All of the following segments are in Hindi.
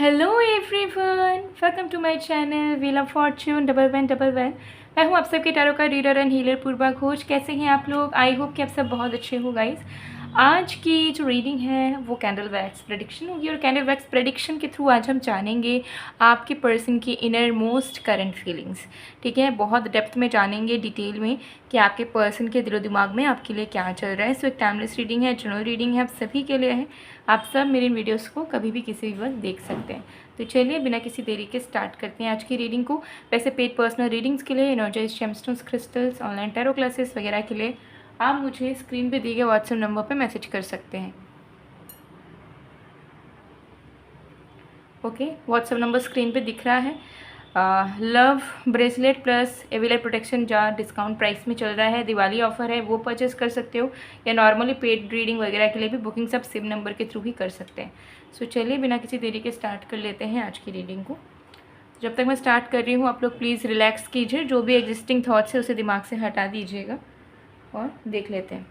Hello everyone, welcome to my channel wheel of fortune double one. मैं हूँ आप सबके टैरो का reader and healer Purva Ghosh. कैसे हैं आप लोग? आई होप कि आप सब बहुत अच्छे हो गाइस। आज की जो रीडिंग है वो कैंडल वैक्स प्रेडिक्शन होगी और कैंडल वैक्स प्रेडिक्शन के थ्रू आज हम जानेंगे आपके पर्सन की इनर मोस्ट करंट फीलिंग्स। ठीक है, बहुत डेप्थ में जानेंगे डिटेल में कि आपके पर्सन के दिलो दिमाग में आपके लिए क्या चल रहा है। सो एक टाइमलेस रीडिंग है, जनरल रीडिंग है, आप सभी के लिए है। आप सब मेरे वीडियोस को कभी भी किसी भी वक्त देख सकते हैं। तो चलिए बिना किसी देरी के स्टार्ट करते हैं आज की रीडिंग को। वैसे पेड पर्सनल रीडिंग्स के लिए, energize gemstones, crystals, online tarot classes वगैरह के लिए आप मुझे स्क्रीन पे दिए गए व्हाट्सएप नंबर पे मैसेज कर सकते हैं। ओके, व्हाट्सएप नंबर स्क्रीन पे दिख रहा है। लव ब्रेसलेट प्लस एविलाइट प्रोटेक्शन जार डिस्काउंट प्राइस में चल रहा है, दिवाली ऑफर है, वो परचेस कर सकते हो। या नॉर्मली पेड रीडिंग वगैरह के लिए भी बुकिंग सब सिम नंबर के थ्रू ही कर सकते हैं। सो चलिए बिना किसी देरी के स्टार्ट कर लेते हैं आज की रीडिंग को। जब तक मैं स्टार्ट कर रही हूँ आप लोग प्लीज़ रिलैक्स कीजिए, जो भी एग्जिस्टिंग थाट्स है उसे दिमाग से हटा दीजिएगा और देख लेते हैं।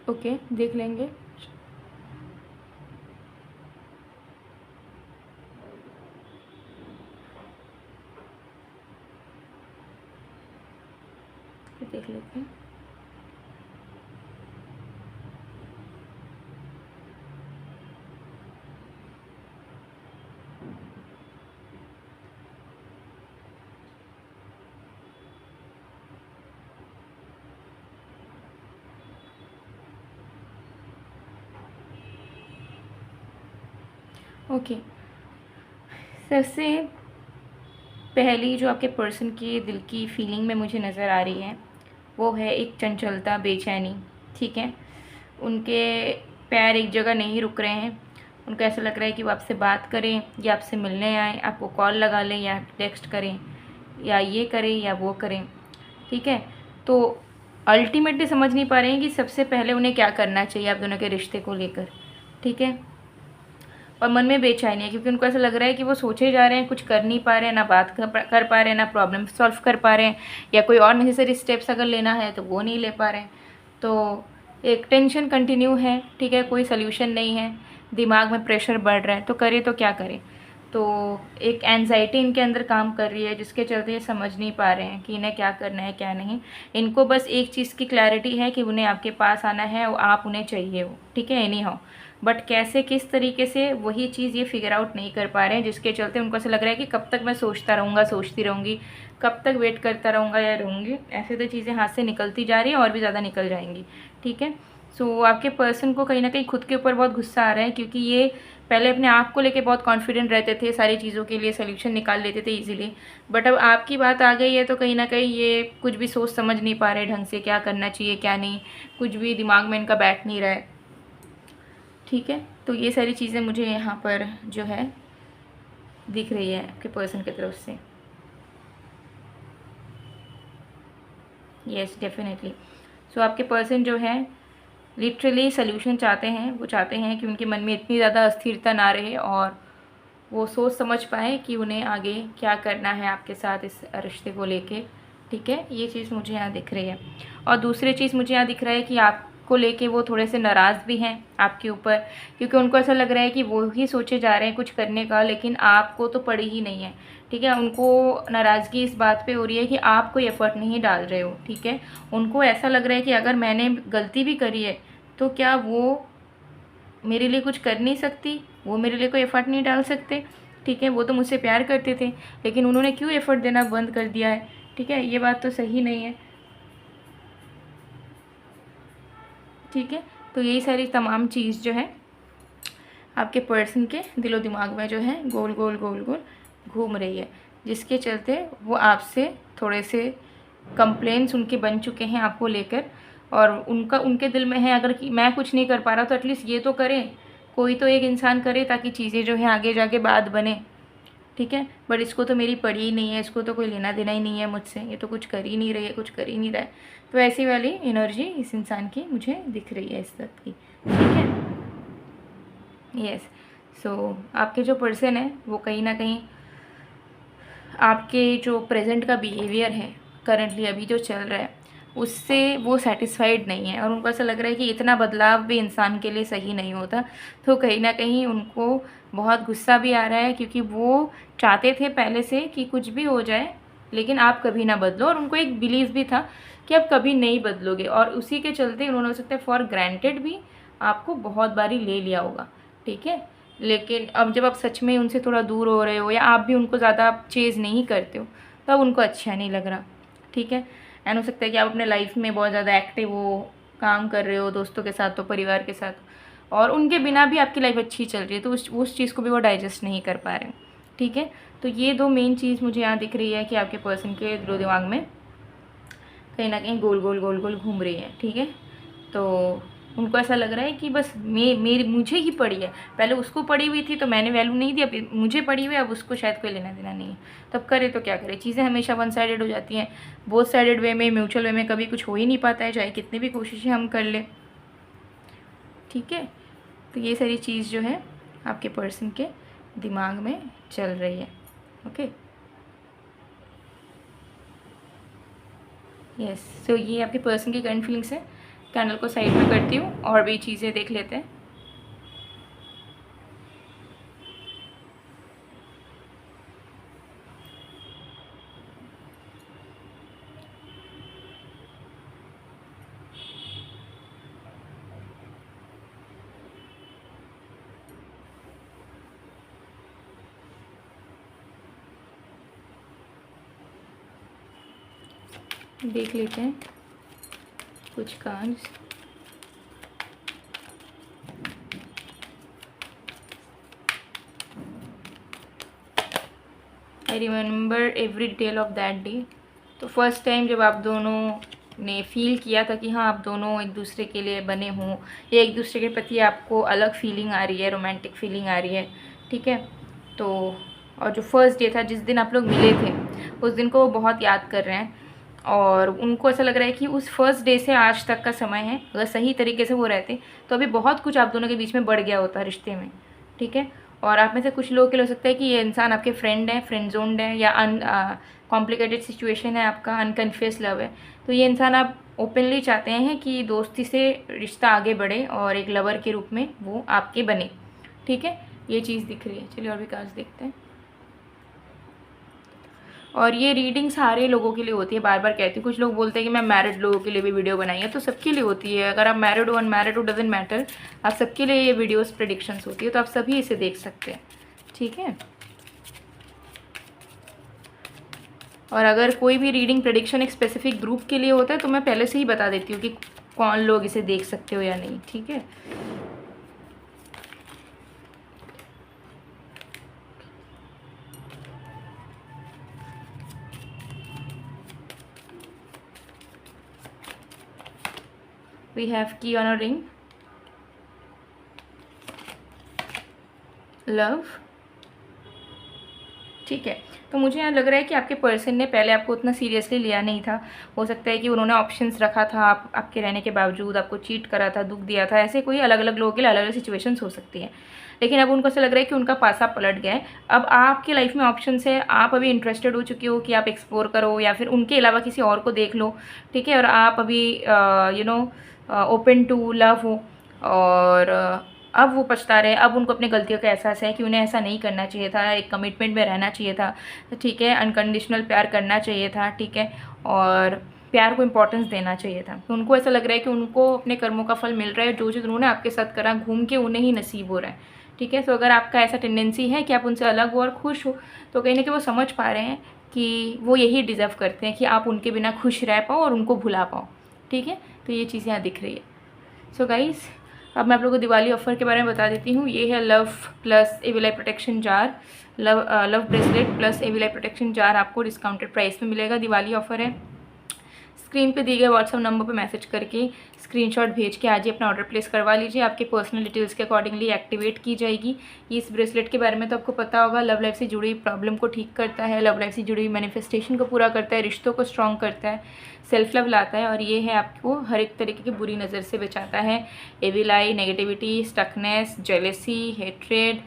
ओके, देख लेंगे। देख लेते हैं। ओके, सबसे पहली जो आपके पर्सन की दिल की फीलिंग में मुझे नज़र आ रही है वो है एक चंचलता, बेचैनी। ठीक है, उनके पैर एक जगह नहीं रुक रहे हैं। उनको ऐसा लग रहा है कि वो आपसे बात करें या आपसे मिलने आए, आपको कॉल लगा लें या टेक्स्ट करें या ये करें या वो करें। ठीक है, तो अल्टीमेटली समझ नहीं पा रहे हैं कि सबसे पहले उन्हें क्या करना चाहिए आप दोनों के रिश्ते को लेकर। ठीक है, और मन में बेचैनी है क्योंकि उनको ऐसा लग रहा है कि वो सोचे जा रहे हैं, कुछ कर नहीं पा रहे हैं, ना बात कर पा रहे हैं, ना प्रॉब्लम सॉल्व कर पा रहे हैं, या कोई और नेसेसरी स्टेप्स अगर लेना है तो वो नहीं ले पा रहे हैं। तो एक टेंशन कंटिन्यू है। ठीक है, कोई सोल्यूशन नहीं है, दिमाग में प्रेशर बढ़ रहा है, तो करें तो क्या करें। तो एक एनजाइटी इनके अंदर काम कर रही है जिसके चलते ये समझ नहीं पा रहे हैं कि इन्हें क्या करना है क्या नहीं। इनको बस एक चीज़ की क्लैरिटी है कि उन्हें आपके पास आना है और आप उन्हें चाहिए हो। ठीक है, एनी हाउ, बट कैसे किस तरीके से वही चीज़ ये फिगर आउट नहीं कर पा रहे हैं, जिसके चलते उनको ऐसा लग रहा है कि कब तक मैं सोचता रहूँगा, सोचती रहूँगी, कब तक वेट करता रहूँगा या रहूँगी। ऐसे तो चीज़ें हाथ से निकलती जा रही हैं और भी ज़्यादा निकल जाएंगी। ठीक है, सो आपके पर्सन को कहीं ना कहीं खुद के ऊपर बहुत गुस्सा आ रहा है क्योंकि ये पहले अपने आप को लेके बहुत कॉन्फिडेंट रहते थे, सारी चीज़ों के लिए सोल्यूशन निकाल लेते थे इजीली। बट अब आपकी बात आ गई है तो कहीं ना कहीं ये कुछ भी सोच समझ नहीं पा रहे ढंग से, क्या करना चाहिए क्या नहीं, कुछ भी दिमाग में इनका बैठ नहीं रहा है। ठीक है, तो ये सारी चीज़ें मुझे यहाँ पर जो है दिख रही है आपके पर्सन की तरफ से। Yes, definitely. सो आपके पर्सन जो है लिटरली सोल्यूशन चाहते हैं। वो चाहते हैं कि उनके मन में इतनी ज़्यादा अस्थिरता ना रहे और वो सोच समझ पाए कि उन्हें आगे क्या करना है आपके साथ इस रिश्ते को लेके। ठीक है, ये चीज़ मुझे यहाँ दिख रही है। और दूसरी चीज़ मुझे यहाँ दिख रहा है कि आपको लेके वो थोड़े से नाराज़ भी हैं आपके ऊपर, क्योंकि उनको ऐसा लग रहा है कि वो ही सोचे जा रहे हैं कुछ करने का, लेकिन आपको तो पड़ी ही नहीं है। ठीक है, उनको नाराज़गी इस बात पे हो रही है कि आप कोई एफ़र्ट नहीं डाल रहे हो। ठीक है, उनको ऐसा लग रहा है कि अगर मैंने गलती भी करी है तो क्या वो मेरे लिए कुछ कर नहीं सकती, वो मेरे लिए कोई एफ़र्ट नहीं डाल सकते। ठीक है, वो तो मुझसे प्यार करते थे लेकिन उन्होंने क्यों एफ़र्ट देना बंद कर दिया है। ठीक है, ये बात तो सही नहीं है। ठीक है, तो यही सारी तमाम चीज़ जो है आपके पर्सन के दिलो दिमाग में जो है गोल गोल गोल गोल घूम रही है, जिसके चलते वो आपसे थोड़े से कंप्लेंट्स उनके बन चुके हैं आपको लेकर, और उनके दिल में है अगर कि मैं कुछ नहीं कर पा रहा तो एटलीस्ट ये तो करें, कोई तो एक इंसान करे ताकि चीज़ें जो है आगे जाके बात बने, ठीक है। बट इसको तो मेरी पड़ी ही नहीं है, इसको तो कोई लेना देना ही नहीं है मुझसे, ये तो कुछ कर ही नहीं रही है, कुछ कर ही नहीं रहा है। तो ऐसी वाली एनर्जी इस इंसान की मुझे दिख रही है इस वक्त की, ठीक है। यस, सो आपके जो पर्सन है वो कहीं ना कहीं आपके जो प्रेजेंट का बिहेवियर है करंटली अभी जो चल रहा है उससे वो सेटिस्फाइड नहीं है, और उनको ऐसा लग रहा है कि इतना बदलाव भी इंसान के लिए सही नहीं होता। तो कहीं ना कहीं उनको बहुत गुस्सा भी आ रहा है, क्योंकि वो चाहते थे पहले से कि कुछ भी हो जाए लेकिन आप कभी ना बदलो, और उनको एक बिलीव भी था कि आप कभी नहीं बदलोगे, और उसी के चलते उन्होंने हो सकता है फॉर ग्रांटेड भी आपको बहुत बारी ले लिया होगा, ठीक है। लेकिन अब जब आप सच में उनसे थोड़ा दूर हो रहे हो या आप भी उनको ज़्यादा चेज़ नहीं करते हो, तब उनको अच्छा नहीं लग रहा, ठीक है। एंड हो सकता है कि आप अपने लाइफ में बहुत ज़्यादा एक्टिव हो, काम कर रहे हो दोस्तों के साथ, तो परिवार के साथ, और उनके बिना भी आपकी लाइफ अच्छी चल रही है, तो उस चीज़ को भी वो डाइजेस्ट नहीं कर पा रहे हैं, ठीक है। तो ये दो मेन चीज़ मुझे यहाँ दिख रही है कि आपके पर्सन के दिलो दिमाग में कहीं ना कहीं गोल गोल गोल गोल घूम रही है, ठीक है। तो उनको ऐसा लग रहा है कि बस मुझे ही पड़ी है, पहले उसको पड़ी हुई थी तो मैंने वैल्यू नहीं दी, अब मुझे पड़ी हुई है, अब उसको शायद कोई लेना देना नहीं है, तब करे तो क्या करे। चीज़ें हमेशा वन साइडेड हो जाती हैं, बोथ साइडेड वे में, म्यूचुअल वे में कभी कुछ हो ही नहीं पाता है, चाहे कितनी भी कोशिशें हम कर ले, ठीक है। तो ये सारी चीज़ जो है आपके पर्सन के दिमाग में चल रही है, ओके। यस, सो ये आपके पर्सन की करंट फीलिंग्स है। कैंडल को साइड में करती हूँ और भी चीज़ें देख लेते हैं। देख लेते हैं कुछ cards. I remember every detail of that day. तो फर्स्ट टाइम जब आप दोनों ने फील किया था कि हाँ आप दोनों एक दूसरे के लिए बने हों, या एक दूसरे के प्रति आपको अलग फीलिंग आ रही है, रोमांटिक फीलिंग आ रही है, ठीक है। तो और जो फर्स्ट डे था जिस दिन आप लोग मिले थे, उस दिन को वो बहुत याद कर रहे हैं, और उनको ऐसा लग रहा है कि उस फर्स्ट डे से आज तक का समय है, अगर सही तरीके से वो रहते तो अभी बहुत कुछ आप दोनों के बीच में बढ़ गया होता रिश्ते में, ठीक है। और आप में से कुछ लोगों के लिए हो सकता है कि ये इंसान आपके फ्रेंड है, फ्रेंड जोन्ड है, या कॉम्प्लिकेटेड सिचुएशन है आपका, अनकन्फेस लव है। तो ये इंसान आप ओपनली चाहते हैं कि दोस्ती से रिश्ता आगे बढ़े और एक लवर के रूप में वो आपके बने, ठीक है। ये चीज़ दिख रही है। चलिए और भी कार्ड्स देखते हैं। और ये रीडिंग सारे लोगों के लिए होती है, बार बार कहती हूँ। कुछ लोग बोलते हैं कि मैं मैरिड लोगों के लिए भी वीडियो बनाई है, तो सबके लिए होती है। अगर आप मैरिड हो, अनमैरिड हो, डजेंट मैटर, आप सबके लिए ये वीडियोस प्रेडिक्शंस होती है, तो आप सभी इसे देख सकते हैं, ठीक है। और अगर कोई भी रीडिंग प्रेडिक्शन एक स्पेसिफिक ग्रुप के लिए होता है तो मैं पहले से ही बता देती हूँ कि कौन लोग इसे देख सकते हो या नहीं, ठीक है। We have key on a ring, love, ठीक है। तो मुझे यहाँ लग रहा है कि आपके पर्सन ने पहले आपको उतना सीरियसली लिया नहीं था। हो सकता है कि उन्होंने ऑप्शंस रखा था, आपके रहने के बावजूद आपको चीट करा था, दुख दिया था। ऐसे कोई अलग अलग लोगों के लिए अलग अलग सिचुएशंस हो सकती हैं, लेकिन अब उनको ऐसा लग रहा है कि उनका पासा पलट गया है। अब आपकी लाइफ में ऑप्शंस है, आप अभी इंटरेस्टेड हो चुके हो कि आप एक्सप्लोर करो या फिर उनके अलावा किसी और को देख लो, ठीक है। और आप अभी ओपन टू लव हो, और अब वो पछता रहे। अब उनको अपनी गलतियों का एहसास है कि उन्हें ऐसा नहीं करना चाहिए था, एक कमिटमेंट में रहना चाहिए था, ठीक है। अनकंडीशनल प्यार करना चाहिए था, ठीक है, और प्यार को इम्पोर्टेंस देना चाहिए था। तो उनको ऐसा लग रहा है कि उनको अपने कर्मों का फल मिल रहा है, जो चीज़ उन्होंने आपके साथ करा घूम के उन्हें ही नसीब हो रहा है, ठीक है। तो अगर आपका ऐसा टेंडेंसी है कि आप उनसे अलग हो और खुश हो, तो कहीं ना कहीं वो समझ पा रहे हैं कि वो यही डिज़र्व करते हैं कि आप उनके बिना खुश रह पाओ और उनको भुला पाओ, ठीक है। तो ये चीज़ यहाँ दिख रही है। सो गाइस, अब मैं आप लोगों को दिवाली ऑफर के बारे में बता देती हूँ। ये है love plus evil eye protection jar. Love bracelet plus evil eye protection jar आपको डिस्काउंटेड प्राइस में मिलेगा। दिवाली ऑफर है। स्क्रीन पे दिए गए व्हाट्सअप नंबर पे मैसेज करके स्क्रीनशॉट भेज के आज ही अपना ऑर्डर प्लेस करवा लीजिए। आपके पर्सनल डिटेल्स के अकॉर्डिंगली एक्टिवेट की जाएगी। इस ब्रेसलेट के बारे में तो आपको पता होगा, लव लाइफ से जुड़ी हुई प्रॉब्लम को ठीक करता है, लव लाइफ से जुड़ी हुई मैनिफेस्टेशन को पूरा करता है, रिश्तों को स्ट्रॉन्ग करता है, सेल्फ लव लाता है और ये है आपको हर एक तरीके की बुरी नज़र से बचाता है। एविल आई, नेगेटिविटी, स्टकनेस, जेलेसी, हेट्रेड,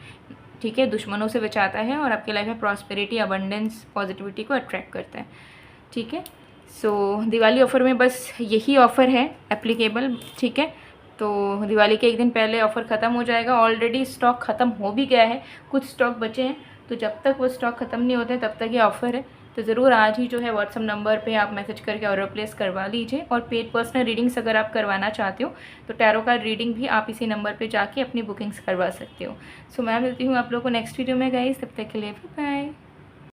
ठीक है, दुश्मनों से बचाता है और आपके लाइफ में प्रॉस्पेरिटी, अबंडेंस, पॉजिटिविटी को अट्रैक्ट करता है। ठीक है, सो दिवाली ऑफ़र में बस यही ऑफ़र है एप्लीकेबल। ठीक है, तो दिवाली के एक दिन पहले ऑफ़र ख़त्म हो जाएगा। ऑलरेडी स्टॉक ख़त्म हो भी गया है, कुछ स्टॉक बचे हैं, तो जब तक वो स्टॉक ख़त्म नहीं होते तब तक ये ऑफ़र है। तो ज़रूर आज ही जो है व्हाट्सअप नंबर पे आप मैसेज करके ऑर्डर प्लेस करवा लीजिए। और पेड पर्सनल रीडिंग्स अगर आप करवाना चाहते हो तो टैरो कार्ड रीडिंग भी आप इसी नंबर पे जाके अपनी बुकिंग्स करवा सकते हो। सो मैं मिलती हूँ आप लोगों को नेक्स्ट वीडियो में गाइस, तब तक के लिए बाय।